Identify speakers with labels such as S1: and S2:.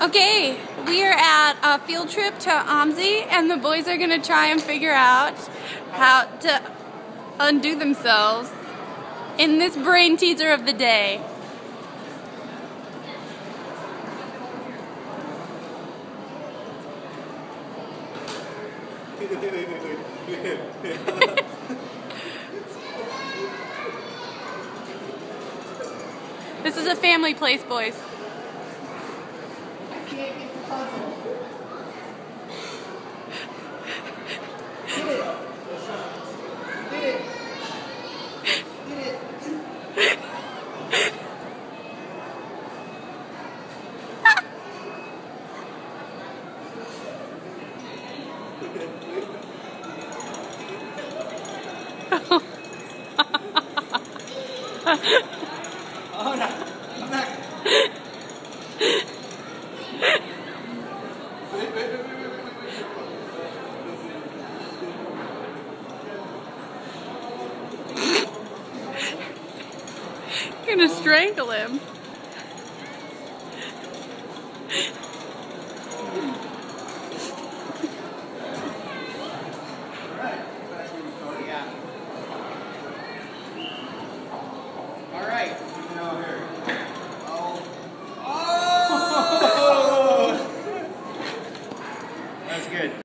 S1: Okay, we are at a field trip to OMSI, and the boys are going to try and figure out how to undo themselves in this brain teaser of the day. This is a family place, boys.
S2: I can't get the puzzle. Get it. Get it. Get it. Oh no, I'm not.
S1: Gonna strangle him.